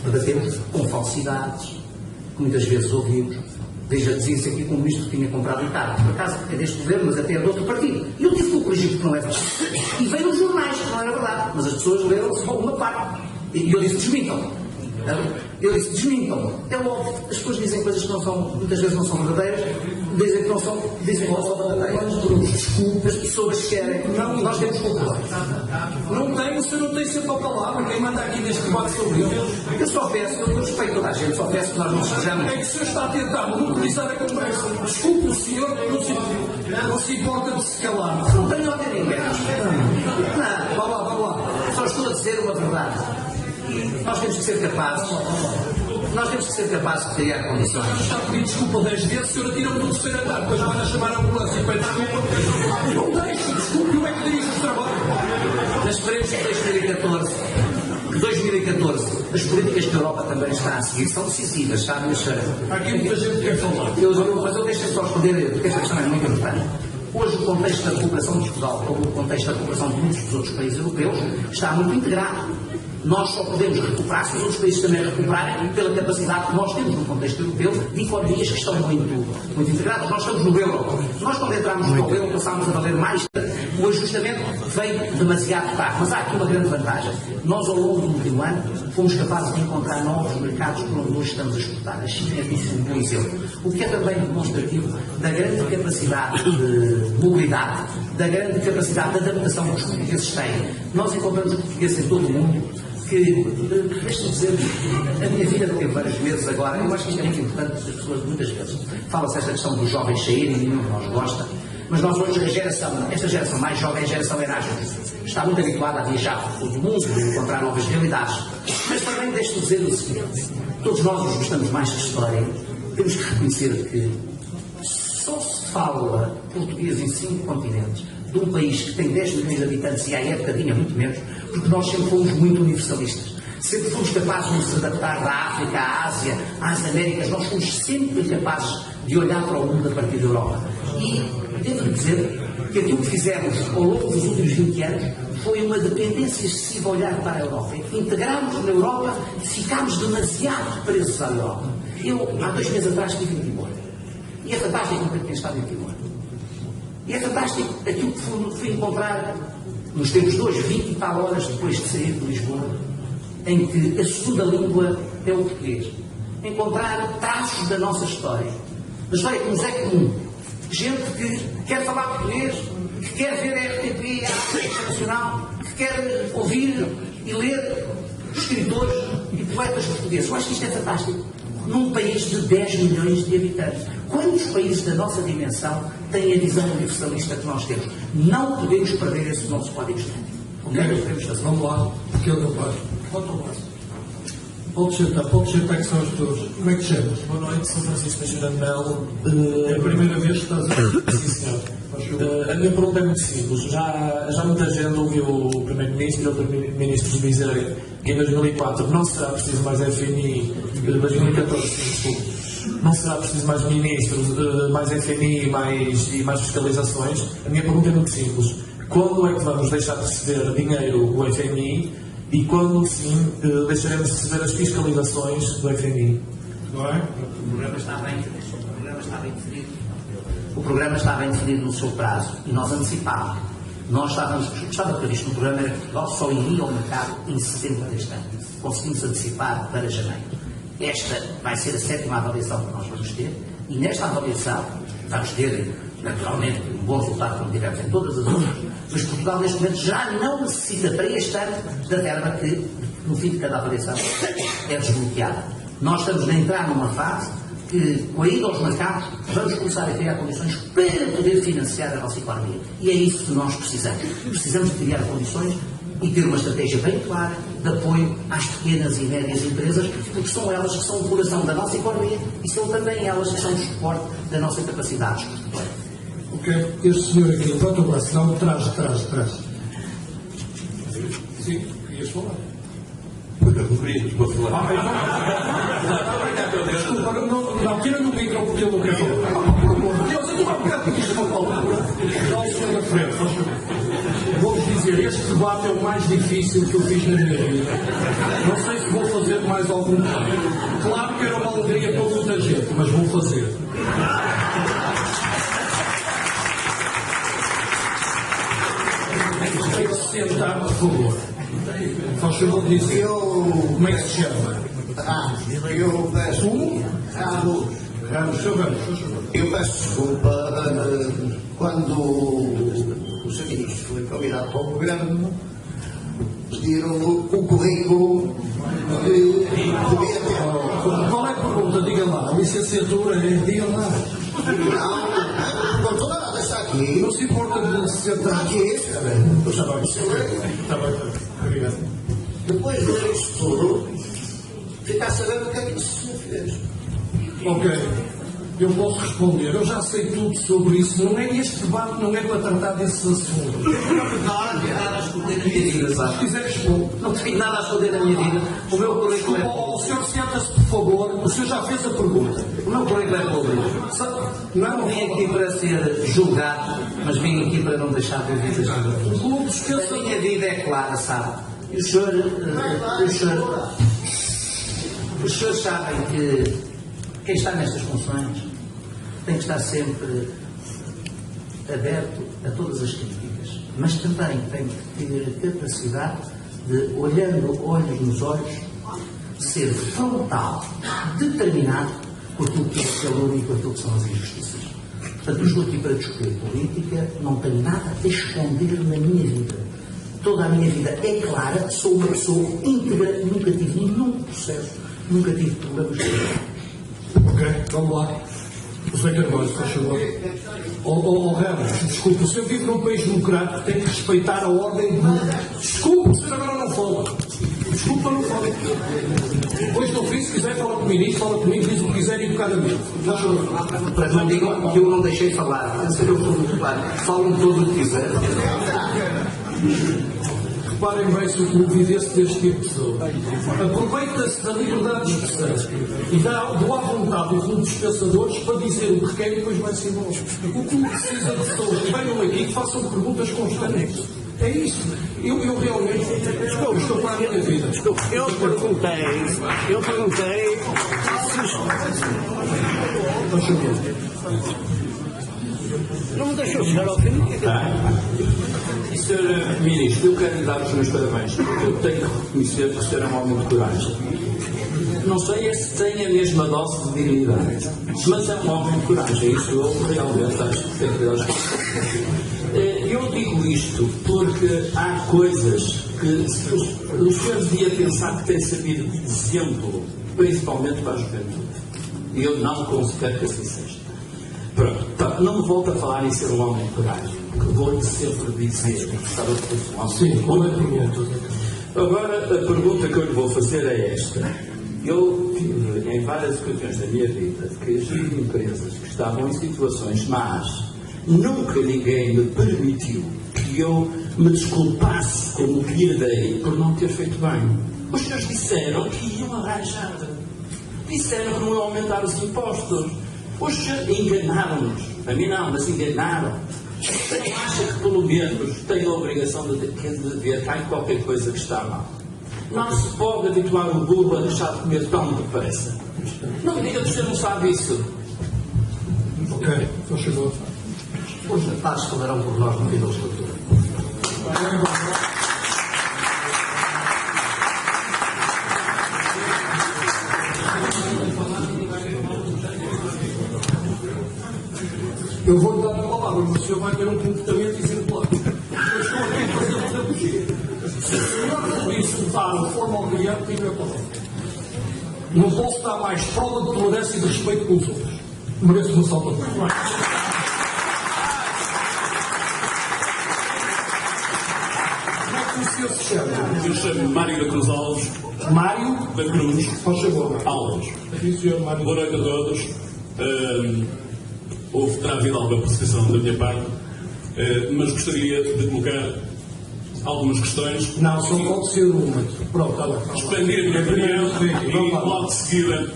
debatemos com falsidades, que muitas vezes ouvimos. Dizia-se aqui que o ministro tinha comprado um carro. Por acaso é deste governo, mas até é de outro partido. E eu tive que o corrigir porque não é verdade. E veio nos jornais, que não era verdade. Mas as pessoas leram só uma parte. E eu disse, desmintam. É óbvio. As pessoas dizem coisas que não são, muitas vezes não são verdadeiras. Dizem que não são verdadeiras. Desculpa, as pessoas querem. Não, nós temos culpa. Não tenho, o senhor não tem sempre a palavra. Quem manda aqui neste debate sobre ele. Eu só peço, eu respeito toda a gente, só peço que nós não sejamos. É que o senhor está a tentar monopolizar a conversa. Desculpe, o senhor não se importa de se calar. Não tenho ódio a ninguém. Não, vá lá. Só estou a dizer uma verdade. Nós temos que ser capazes Nós temos que ser capazes de criar condições. Está a pedir desculpa 10 vezes, a senhora tira-me do terceiro andar, depois vai a chamar a ambulância e pede desculpa. Não deixe, desculpe, como é que dirige o trabalho? Mas esperemos que 2014, as políticas que a Europa também está a seguir são decisivas, sabe, minha senhora? Há aqui muita gente que quer falar. Mas eu deixo só responder, porque esta questão é muito importante. Hoje o contexto da recuperação de Portugal, como o contexto da recuperação de muitos dos outros países europeus, está muito integrado. Nós só podemos recuperar se os outros países também recuperarem pela capacidade que nós temos no contexto europeu de economias que estão muito integradas. Nós estamos no euro. Nós, quando entramos no euro, passámos a valer mais. O ajustamento veio demasiado tarde. Mas há aqui uma grande vantagem. Nós, ao longo do último ano, fomos capazes de encontrar novos mercados por onde hoje estamos a exportar. A China é disso um bom exemplo. O que é também demonstrativo da grande capacidade de mobilidade, da grande capacidade de adaptação que os portugueses têm. Nós encontramos portugueses em todo o mundo que, deixe-me dizer, a minha filha teve vários meses agora, eu acho que isto é muito importante, as pessoas muitas vezes fala-se esta questão dos jovens saírem, nenhum de nós gosta, mas nós hoje, esta geração mais jovem, a geração Erasmus, está muito habituada a viajar por todo o mundo, a encontrar novas realidades. Mas também deixe-me dizer o seguinte, todos nós nos gostamos mais de história, temos que reconhecer que só se fala português em 5 continentes, de um país que tem 10 milhões de habitantes e à época tinha muito menos, porque nós sempre fomos muito universalistas. Sempre fomos capazes de nos adaptar da África à Ásia, às Américas, nós fomos sempre capazes de olhar para o mundo a partir da Europa. E devo dizer que aquilo que fizemos ao longo dos últimos 20 anos foi uma dependência excessiva a olhar para a Europa. Integramos na Europa e ficámos demasiado presos à Europa. Eu, há 2 meses atrás, estive em Timor. E é fantástico o que tem estado em Timor. E é fantástico aquilo que fui encontrar nos tempos de hoje, 20 e tal horas depois de sair de Lisboa, em que a segunda língua é o português. Encontrar traços da nossa história. A história que nos é comum. Gente que quer falar português, que quer ver a RTP, a Rádio Internacional, que quer ouvir e ler escritores e poetas portugueses. Eu acho que isto é fantástico. Num país de 10 milhões de habitantes. Quantos países da nossa dimensão têm a visão universalista que nós temos? Não podemos perder esse nosso código genético. O que é que podemos fazer? Vamos lá, porque eu não paro. Pode tomar. Pode sentar que são as pessoas. Como é que chamas? Boa noite, sou Francisco Girando Melo. É a primeira vez que estás a... Sim, senhor. A minha pergunta é muito simples. Já muita gente ouviu o Primeiro-Ministro e outros ministros dizerem que em 2004 não será preciso mais FMI, 2014, desculpe, não será preciso mais ministros, mais FMI e mais fiscalizações. A minha pergunta é muito simples. Quando é que vamos deixar de receber dinheiro do FMI e quando sim deixaremos de receber as fiscalizações do FMI? Não é? O programa está bem definido. O programa está bem definido no seu prazo e nós antecipámos. O que estava previsto no programa era que Portugal só iria ao mercado em setembro deste ano. Conseguimos antecipar para janeiro. Esta vai ser a 7ª avaliação que nós vamos ter e nesta avaliação vamos ter, naturalmente, um bom resultado como tivemos em todas as outras, mas Portugal neste momento já não necessita para este ano da verba que no fim de cada avaliação é desbloqueada. Nós estamos a entrar numa fase que, com a ida aos mercados, vamos começar a criar condições para poder financiar a nossa economia. E é isso que nós precisamos. Precisamos de criar condições e ter uma estratégia bem clara de apoio às pequenas e médias empresas, porque são elas que são o coração da nossa economia e são também elas que são o suporte da nossa capacidade exportadora. Ok. Este senhor aqui, levanta o braço, não, trás. Sim, querias falar? Não queria, posso falar. Desculpa, não, tira no micro porque eu não quero falar. Por amor de Deus, eu estou a pegar porque isto é uma palavra. Dá o senhor na frente, faz favor. Vou-vos dizer, este debate é o mais difícil que eu fiz na minha vida. Não sei se vou fazer mais algum tempo. Claro que era uma alegria para muita gente, mas vou fazer. Tem que se sentar, por favor. Faz favor de dizer. Como é que se chama? Eu peço. Eu peço desculpa quando o Sr. Ministro foi convidado para o programa, pediram-me o currículo que devia ter. Qual é a pergunta? Diga lá. A licenciatura, diga lá. Não estou nada, está aqui. Não se importa de se sentar aqui. Está bem. Obrigado. Depois de ler isto tudo, ficar sabendo o que é que o Sr. CTTs. Ok. Eu posso responder. Eu já sei tudo sobre isso. Não é este debate, não é para tratar desses assuntos. Não tenho nada a esconder na minha vida, sabe? Se quiser responder. Não tenho nada a esconder na minha vida. O meu currículo é... O senhor senta-se, por favor. O senhor já fez a pergunta. O meu currículo é público. Não vim aqui para ser julgado, mas vim aqui para não deixar de viver as vidas. A minha vida é clara, sabe? E os senhores sabem que quem está nestas funções tem que estar sempre aberto a todas as críticas, mas também tem que ter a capacidade de, olhando olhos nos olhos, ser frontal, determinado por aquilo que é o calor e por aquilo que são as injustiças. Portanto, eu estou aqui para discutir política, não tenho nada a esconder na minha vida. Toda a minha vida é clara, sou uma pessoa íntegra, nunca tive nenhum processo, nunca tive problemas com isso. Ok, vamos lá. José Carvalho, faz favor. Ramos, desculpe, o senhor vive num país democrático, tem que respeitar a ordem do... Desculpe, o senhor agora não fala. Desculpe, não fala. Depois do fim, se quiser, fala com o ministro, fala comigo, diz o que quiser educadamente. Faz favor. Para que não digam que eu não deixei falar. Eu sou muito claro. Falam tudo o que quiser. Reparem bem se o clube vivesse deste tipo de pessoa. Aproveita-se da liberdade de expressão e do à vontade do clube dos pensadores para dizer o que quer e depois vai-se embora. O clube precisa de pessoas que venham aqui e que façam perguntas constantes. É isso. Eu realmente estou para a minha vida. Eu perguntei não me deixou chegar ao fim. Sr. Ministro, eu quero lhe dar os meus parabéns, porque eu tenho que reconhecer que o senhor é um homem de coragem. Não sei se tem a mesma dose de dignidade, mas é um homem de coragem. Isso eu realmente acho que tem que dar os parabéns. Eu digo isto porque há coisas que o senhor devia pensar que tem servido de exemplo, principalmente para a juventude. E eu não considero que assim seja. Pronto, não me volto a falar em ser um homem de coragem, porque vou-lhe sempre dizer que gostava de ser um homem de coragem. Agora, a pergunta que eu lhe vou fazer é esta. Eu tive, em várias ocasiões da minha vida, que gerir empresas que estavam em situações más. Nunca ninguém me permitiu que eu me desculpasse como que herdei por não ter feito bem. Os senhores disseram que iam arranjar. Disseram que não iam aumentar os impostos. Os senhores enganaram-nos. A mim não, mas enganaram. Quem acha que pelo menos tem a obrigação de ver cá em qualquer coisa que está mal? Não se pode habituar o burro a deixar de comer tão depressa. Não me diga que o senhor não sabe isso. Ok, faz favor. Os rapazes falarão por nós no fim da legislatura. Eu vou-lhe dar a palavra, mas o senhor vai ter um comportamento exemplar. Eu estou aqui a fazer pedagogia. Se o senhor não insultar de forma humilhante, diga a palavra. Não posso dar mais prova de tolerância e de respeito pelos outros. Mereço uma salva de palmas. Como é que o senhor se chama? Eu chamo Mário da Cruz Alves. Mário da Cruz Faz favor. Alves. Aqui, senhor Mário. Boa noite a todos. Terá havido alguma percepção da minha parte, mas gostaria de colocar algumas questões. Não, só pode ser uma. Pronto, está bem. Expandir a minha opinião e logo de seguida.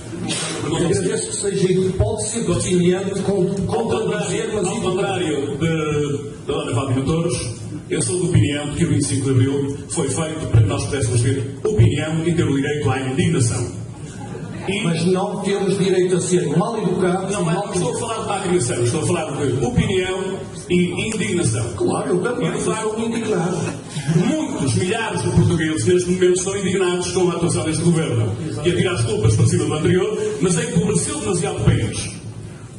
Agradeço que seja, pode ser pertinente, contradizer, mas ao contrário da Dona Fátima Torres, eu sou de opinião que o 25 de Abril foi feito para que nós pudéssemos ter opinião e ter o direito à indignação. Mas não temos direito a ser mal educados. Não, mas estou a falar de agregação, estou a falar de opinião e indignação. Claro, eu também sou indignado. Muitos, milhares de portugueses neste momento estão indignados com a atuação deste governo, que a tirar as culpas para cima do anterior, mas empobreceu demasiado o país.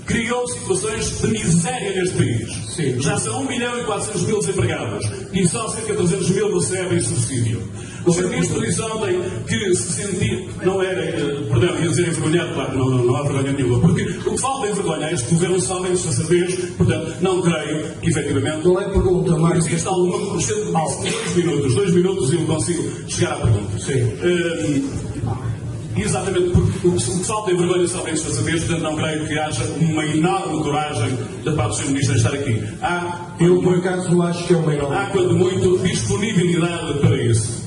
Criou situações de miséria neste país. Sim. Já são 1.400.000 desempregados e só cerca de 300.000 recebem subsídio. O Sr. Ministro disse ontem que se sentia, não era, perdão, ia dizer envergonhado, claro, não há vergonha nenhuma, porque o que falta envergonhar este governo sabem de sacerdez, portanto, não creio que efetivamente. Qual é a pergunta, Mário? Existe alguma dois minutos e eu consigo chegar à pergunta. Sim. exatamente porque o pessoal tem vergonha de somente fazer, portanto não creio que haja uma enorme coragem da parte do Sr. Ministro em estar aqui. Eu, por acaso, acho que é uma enorme. Há, quando muito, disponibilidade para isso.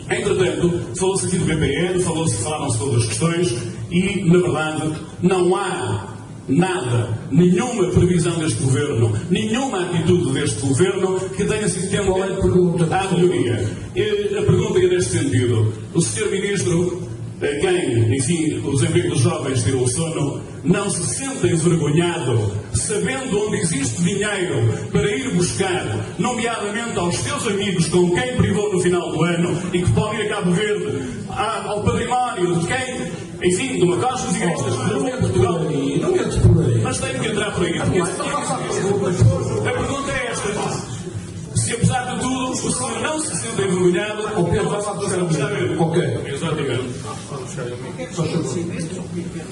Entretanto, falou-se aqui do BPN, falaram-se todas as questões e, na verdade, não há nada, nenhuma previsão deste Governo, nenhuma atitude deste Governo que tenha sido tendente à melhoria. A pergunta é neste sentido. O Sr. Ministro, quem, enfim, os empregos dos jovens tirou o sono, não se sente envergonhado, sabendo onde existe dinheiro para ir buscar, nomeadamente aos seus amigos com quem privou no final do ano e que podem ir a Cabo Verde, ao património de quem, enfim, de uma causa dos igrejas de Portugal. Não entres por aí. Mas tenho que entrar por aí. A pergunta é esta. Se apesar de tudo o senhor não se sente envergonhado, O Pedro vai lá buscar a mim. Ok. Exatamente.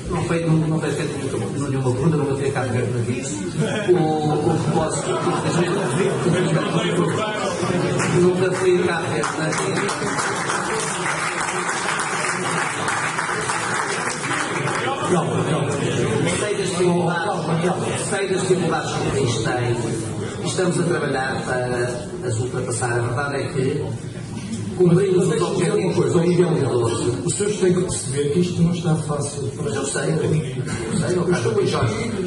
Não foi nenhuma pergunta, não vou ter cá de ver para isso. O propósito nunca fui cá de ver para sei das dificuldades que o país tem. Estamos a trabalhar para as ultrapassar. A verdade é que cumprimos os objetivos de 2012. Os senhores têm que perceber que isto não está fácil. Mas eu sei,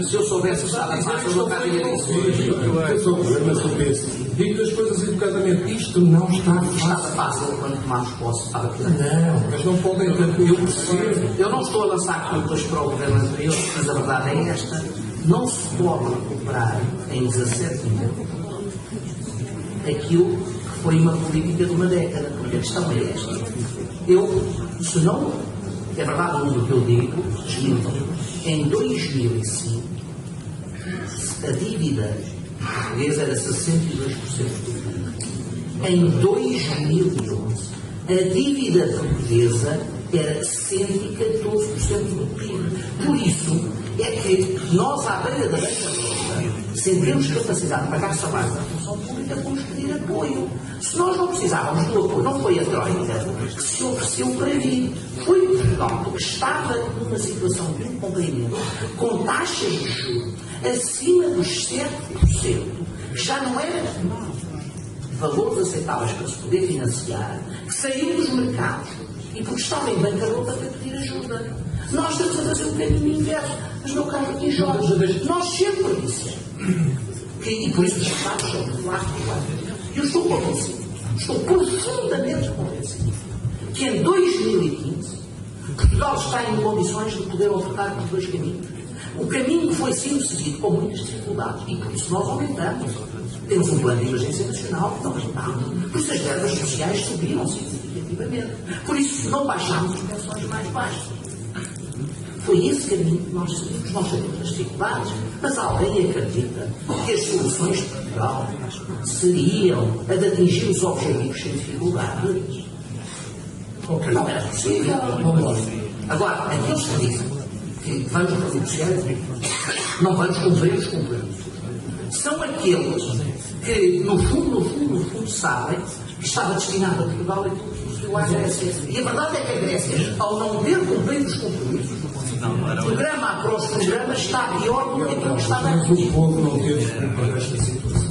se eu soubesse que estava fácil, eu não estaria disso. Eu sou o governo, sou desse. Digo as coisas educadamente. Isto não está fácil. Estava fácil quando tomámos posse. Estava tudo. Não, mas não podem ter. Eu percebo. Eu não estou a lançar culpas para o governo anterior, mas a verdade é esta. Não se pode recuperar em 17 meses aquilo que foi uma política de uma década, porque a questão é esta. Se não é verdade o número que eu digo, desmintam. Em 2005, a dívida portuguesa era 62% do PIB. Em 2011, a dívida portuguesa era 114% do PIB. Por isso, é que nós, à beira da bancarrota, sem termos capacidade de pagar salários da função pública, vamos pedir apoio. Se nós não precisávamos do apoio, não foi a Troika que se ofereceu para vir. Foi Portugal, porque estava numa situação de incumprimento, com taxas de juros acima dos 7%, que já não era valores aceitáveis para se poder financiar, que saiu dos mercados e porque estava em bancarrota para pedir ajuda. Nós estamos a fazer um caminho inverso. Mas, meu caro aqui, Jorge, nós sempre dissemos que, e por isso os Estados são de plástico, eu estou convencido, estou profundamente convencido, que em 2015 Portugal está em condições de poder ofertar por dois caminhos. O caminho que foi sendo seguido com muitas dificuldades, e por isso nós aumentamos. Temos um plano de emergência nacional que não aumentamos. Por isso as verbas sociais subiram significativamente. Por isso não baixámos as pensões mais baixas. Foi esse caminho que nós seguimos. Nós sabemos as dificuldades, mas alguém acredita que as soluções de Portugal seriam a de atingir os objetivos sem dificuldades? Okay. Não era possível. Agora, aqueles que dizem que vamos renegociar, não vamos cumprir os compromissos, são aqueles que, no fundo, sabem que estava destinado a Portugal e tudo à Grécia. E a verdade é que a Grécia, ao não ter cumprido os compromissos, programa após programa, está pior do que aquilo que estava antes. Mas o povo não teve culpa desta situação.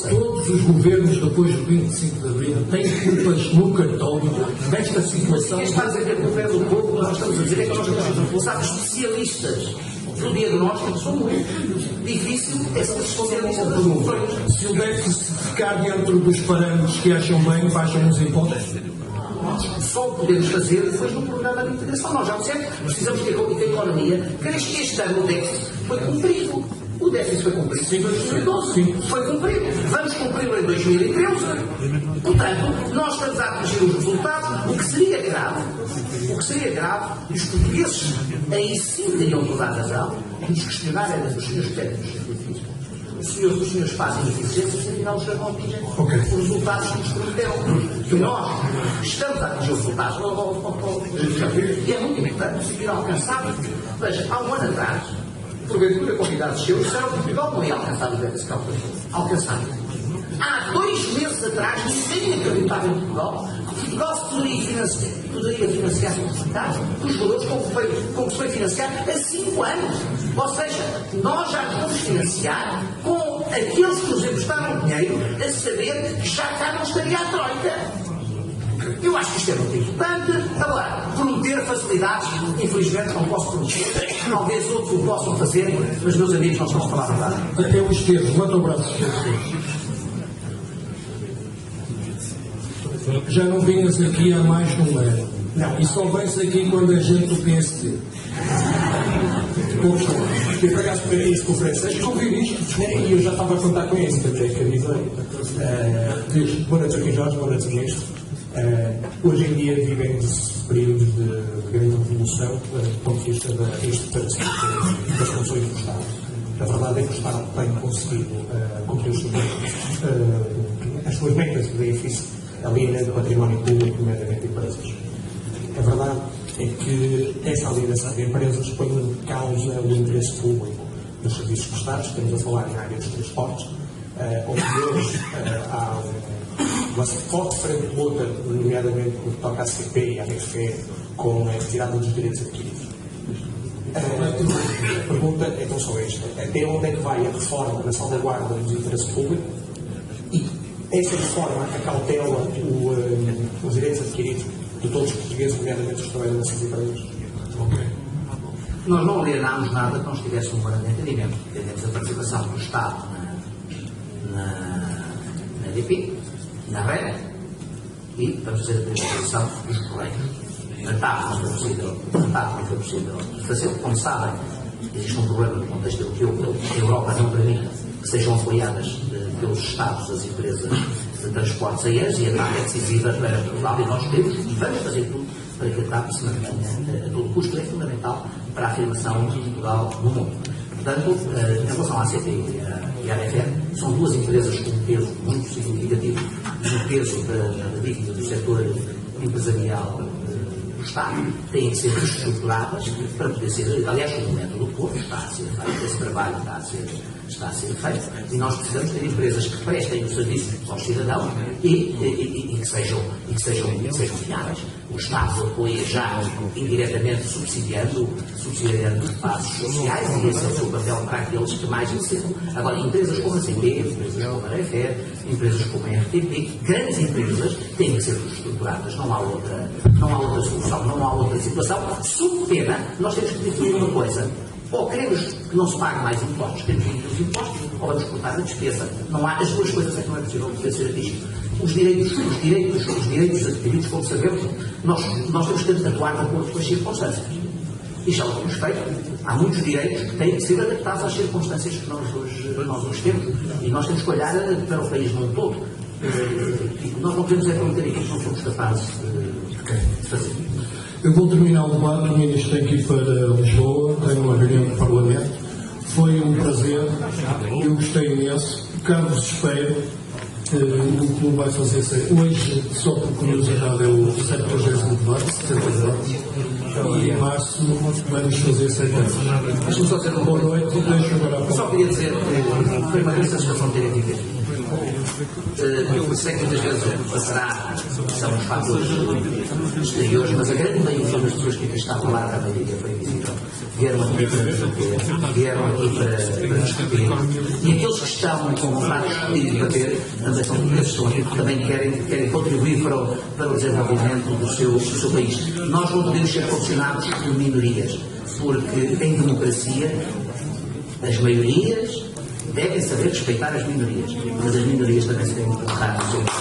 Todos os governos depois do 25 de Abril têm culpas no cartório desta situação. Quem está a dizer que a culpa é do povo, nós estamos a dizer é que nós temos responsáveis especialistas do diagnóstico, são muito difícil essa responsabilidade das governos. Se o déficit ficar dentro dos parâmetros que acham bem, baixam os impostos. Só o podemos fazer depois de um programa de integração. Nós já dissemos que precisamos que a economia, que este ano o déficit foi cumprido. O déficit foi cumprido em 2012. Foi cumprido. Vamos cumpri-lo em 2013. Portanto, nós estamos a atingir os resultados, o que seria grave, e os portugueses aí sim teriam toda a razão, e nos questionar era dos senhores técnicos científicos. Os senhores fazem as exigências e afinal os atingem os resultados que nos prometeram. Que nós estamos a atingir os resultados. E é muito importante seguir alcançado. Veja, há um ano atrás, porventura convidados seus disseram que Portugal não ia alcançar o déficit calculado. Alcançado. Há 2 meses atrás, ninguém acreditava em Portugal que Portugal se poderia financiar publicidade dos valores com que se foi financiar há 5 anos. Ou seja, nós já nos vamos financiar com aqueles que nos emprestaram dinheiro, a saber que já cá não estaria a Troika. Eu acho que isto é muito importante. Agora, prometer facilidades, infelizmente não posso prometer. Talvez outros o possam fazer, mas meus amigos não estão a falar a verdade. Até o Esteves, levanta o braço, Esteves. Já não vinhas aqui há mais de um ano. Não. E só vens aqui quando a gente do PSD. Eu, por acaso, peguei isso com o Francisco, ouvi isto, e eu já estava a contar com isso, porque é que avisei. Boa noite aqui, Jorge, boa noite, Ministro. Hoje em dia vivemos períodos de grande revolução do ponto de vista da estruturação das funções do Estado. A verdade é que o Estado tem conseguido cumprir as suas metas de benefício a linha do património público, nomeadamente empresas. A verdade é que essa alienação de empresas põe em causa o interesse público nos serviços prestados. Estamos a falar na área dos transportes, onde hoje há uma forte frente de luta, nomeadamente no que toca à CP e à RFE, com a retirada dos direitos adquiridos. A pergunta é tão só esta: até onde é que vai a reforma na salvaguarda dos interesses públicos? E essa reforma acautela os direitos adquiridos de todos os portugueses, nomeadamente os trabalhadores nessas empresas? Nós não alienámos nada que não estivesse um grande entendimento. Entendemos a participação do Estado na DP, na RED, e vamos fazer a privatização dos Correios. Na TAP não foi possível fazer. Como sabem, existe um problema no contexto europeu, que a Europa não permite que sejam apoiadas pelos Estados as empresas de transportes aéreos, e a TAP é decisiva para Portugal, e nós temos e vamos fazer tudo para que a TAP se mantenha a todo custo. É fundamental para a afirmação de Portugal no mundo. Portanto, em relação à ACP e à RFE, são duas empresas com um peso muito significativo no peso da dívida do setor empresarial do Estado. Têm que ser reestruturadas para poder ser, aliás, o momento do povo está a ser feito, esse trabalho está a ser feito, e nós precisamos ter empresas que prestem o serviço aos cidadãos e que sejam viáveis. O Estado apoia já indiretamente subsidiando passos sociais, e esse é o seu papel para aqueles que mais necessitam. Agora, empresas como a CP, empresas como a RFE, empresas como a RTP, grandes empresas, têm que ser reestruturadas. Não há outra solução, não há outra situação. Sob pena, nós temos que definir uma coisa: ou queremos que não se pague mais impostos, temos que diminuir os impostos, ou vamos cortar a despesa. Não há, as duas coisas é que não é possível ser atingido. Os direitos adquiridos, como sabemos, nós temos que atuar de acordo com as circunstâncias. E já o temos feito. Há muitos direitos que têm que ser adaptados às circunstâncias que nós hoje temos. E nós temos que olhar para o país num todo. Nós não podemos prometer aquilo que não somos capazes de fazer. Eu vou terminar o debate. O Ministro tem que ir para Lisboa, tem uma reunião do Parlamento. Foi um prazer, eu gostei imenso. Carlos, espero. O clube vai fazer hoje, só por curiosidade, é o 70º debate, e em março vamos fazer 7 anos. Deixa-me só dizer uma boa noite. Eu só queria dizer que foi uma grande satisfação ter aqui aqui. Eu sei que muitas vezes passará, são os fatores exteriores, mas a grande maioria das pessoas que aqui estavam lá, a maioria foi invisível, vieram aqui para discutir, vieram aqui para discutir. E aqueles que estão com vontade de discutir e debater, também são portugueses, estão aqui porque também querem contribuir para o desenvolvimento do seu país. Nós não podemos ser condicionados por minorias, porque em democracia as maiorias devem saber respeitar as minorias, mas as minorias também se devem colocar no seu lugar.